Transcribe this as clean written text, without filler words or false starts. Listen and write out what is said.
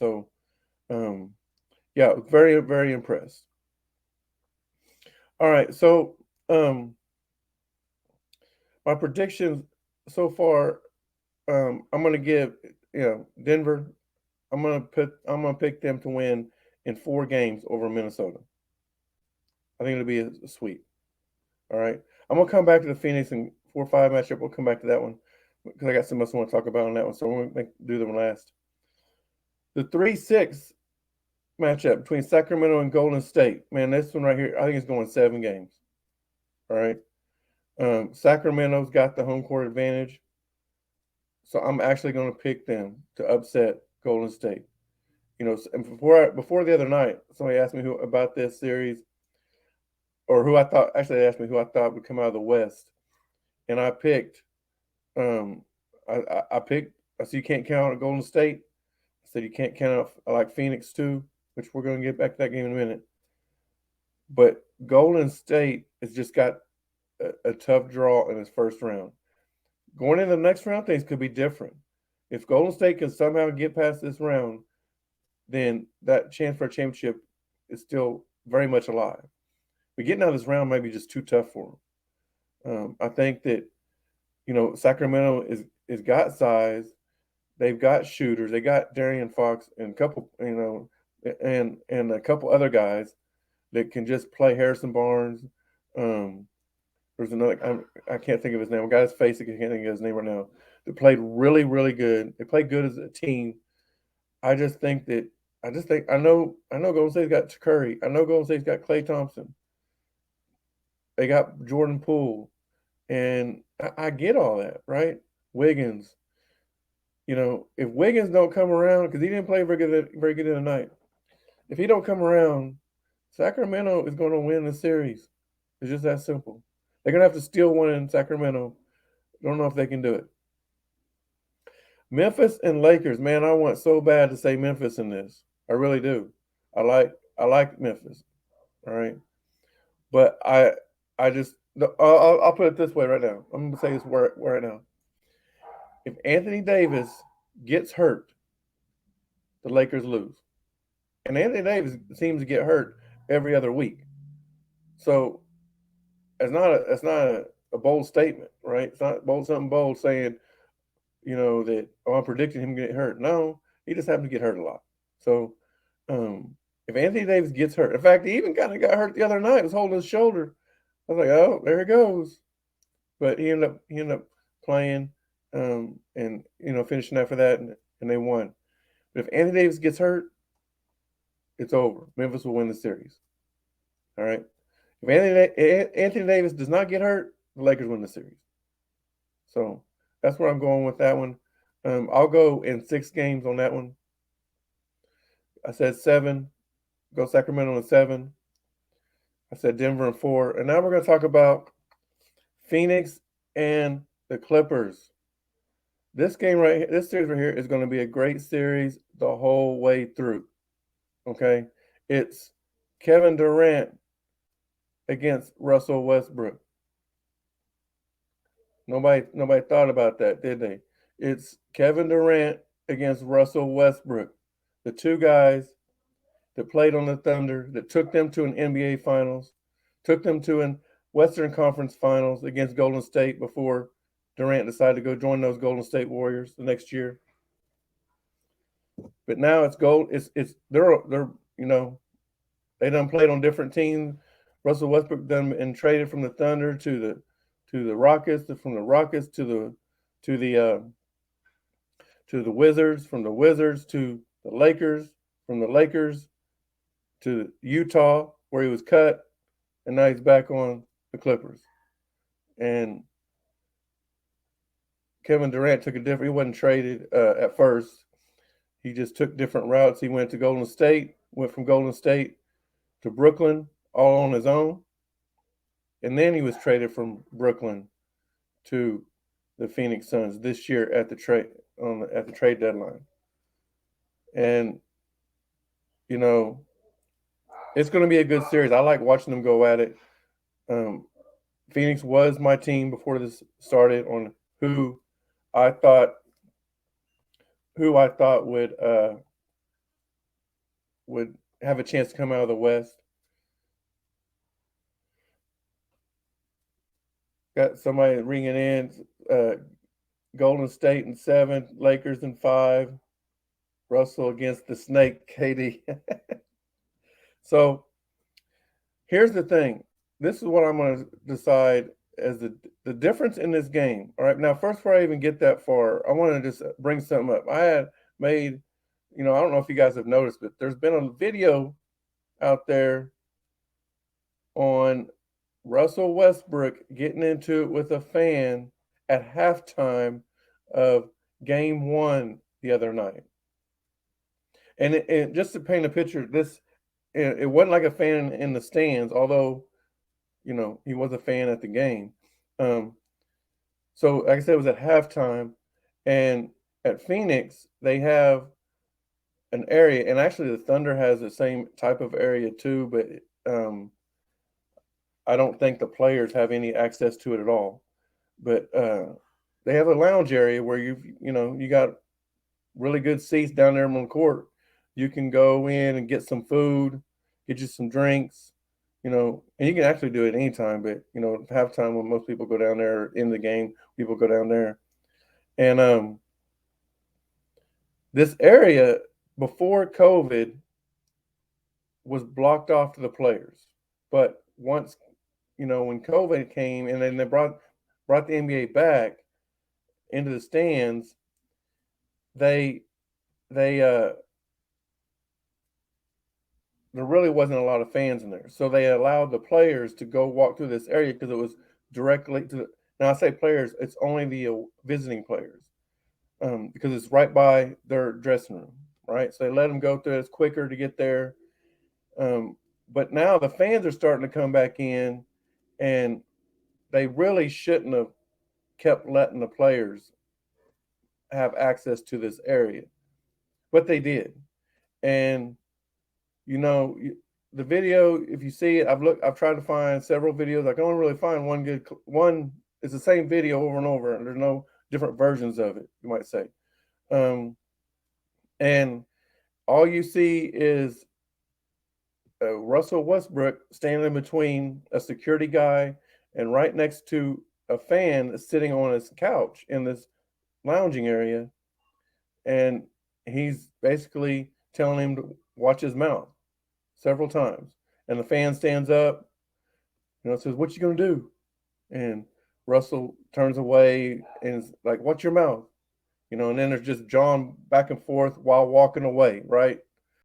So, yeah, very, very impressed. All right, so um, my predictions so far, I'm gonna give Denver. I'm gonna pick them to win in 4 games over Minnesota. I think it'll be a sweep. All right, I'm gonna come back to the Phoenix and 4-5 matchup. We'll come back to that one because I got something else I want to talk about on that one. So we're gonna do them last. The 3-6 matchup between Sacramento and Golden State. Man, this one right here, I think it's going 7 games. All right. Sacramento's got the home court advantage, so I'm actually going to pick them to upset Golden State. And before the other night, somebody asked me who about this series, or who I thought. Actually, they asked me who I thought would come out of the West, and I picked. Um, I picked. I said you can't count out Golden State. I said you can't count out I like Phoenix too, which we're going to get back to that game in a minute. But Golden State has just got a tough draw in its first round. Going into the next round, things could be different. If Golden State can somehow get past this round, then that chance for a championship is still very much alive. But getting out of this round might be just too tough for them. I think that Sacramento is got size. They've got shooters. They got Darian Fox and a couple and a couple other guys that can just play. Harrison Barnes. There's another. I can't think of his name. A guy's face. I can't think of his name right now. They played really, really good. They played good as a team. I just think that. I know. Golden State's got Curry. I know Golden State's got Klay Thompson. They got Jordan Poole, and I get all that, right? Wiggins. If Wiggins don't come around because he didn't play very good in the night. If he don't come around, Sacramento is going to win the series. It's just that simple. They're going to have to steal one in Sacramento. Don't know if they can do it. Memphis and Lakers, man, I want so bad to say Memphis in this. I really do. I like Memphis. All right, but I just I'll put it this way right now. I'm gonna say this right now. If Anthony Davis gets hurt, the Lakers lose. And Anthony Davis seems to get hurt every other week. So it's not a bold statement, right? It's not something bold saying, that I'm predicting him to get hurt. No, he just happens to get hurt a lot. So if Anthony Davis gets hurt, in fact, he even kind of got hurt the other night. He was holding his shoulder. I was like, oh, there he goes. But he ended up playing and finishing after that, and they won. But if Anthony Davis gets hurt, it's over. Memphis will win the series. All right. If Anthony Davis does not get hurt, the Lakers win the series. So that's where I'm going with that one. I'll go in 6 games on that one. I said 7. Go Sacramento in 7. I said Denver in 4. And now we're going to talk about Phoenix and the Clippers. This series right here is going to be a great series the whole way through. Okay? It's Kevin Durant against Russell Westbrook. Nobody thought about that, did they? It's Kevin Durant against Russell Westbrook. The two guys that played on the Thunder, that took them to an NBA Finals, took them to an Western Conference Finals against Golden State before Durant decided to go join those Golden State Warriors the next year. But now it's gold. They're they done played on different teams. Russell Westbrook done and traded from the Thunder to the Rockets, from the Rockets to the Wizards, from the Wizards to the Lakers, from the Lakers to Utah, where he was cut, and now he's back on the Clippers. And Kevin Durant took a different. He wasn't traded at first. He just took different routes. He went to Golden State, went from Golden State to Brooklyn, all on his own, and then he was traded from Brooklyn to the Phoenix Suns this year at the trade deadline. And it's going to be a good series. I like watching them go at it. Phoenix was my team before this started on who I thought would would have a chance to come out of the West. Got somebody ringing in. Golden State in 7, Lakers in 5. Russell against the Snake, KD. So here's the thing. This is what I'm going to decide as the difference in this game. All right. Now, first, before I even get that far, I want to just bring something up. I had made, I don't know if you guys have noticed, but there's been a video out there on Russell Westbrook getting into it with a fan at halftime of game 1 the other night. And just to paint a picture, it wasn't like a fan in the stands, although, he was a fan at the game. So, like I said, it was at halftime. And at Phoenix, they have an area, and actually the Thunder has the same type of area too, but I don't think the players have any access to it at all. But they have a lounge area where you got really good seats down there on the court. You can go in and get some food, get you some drinks, and you can actually do it anytime. But halftime when most people go down there in the game, people go down there, and this area before COVID was blocked off to the players, but once when COVID came and then they brought the NBA back into the stands, they there really wasn't a lot of fans in there. So they allowed the players to go walk through this area because it was directly to now I say players, it's only the visiting players because it's right by their dressing room, right? So they let them go through. It's quicker to get there. But now the fans are starting to come back in, and they really shouldn't have kept letting the players have access to this area, but they did. And the video, if you see it, I've tried to find several videos. I can only really find one good one. It's the same video over and over, and there's no different versions of it, you might say. And all you see is Russell Westbrook standing between a security guy and right next to a fan sitting on his couch in this lounging area, and he's basically telling him to watch his mouth several times. And the fan stands up, says, "What you gonna do?" And Russell turns away and is like, "Watch your mouth." And then there's just jawing back and forth while walking away, right?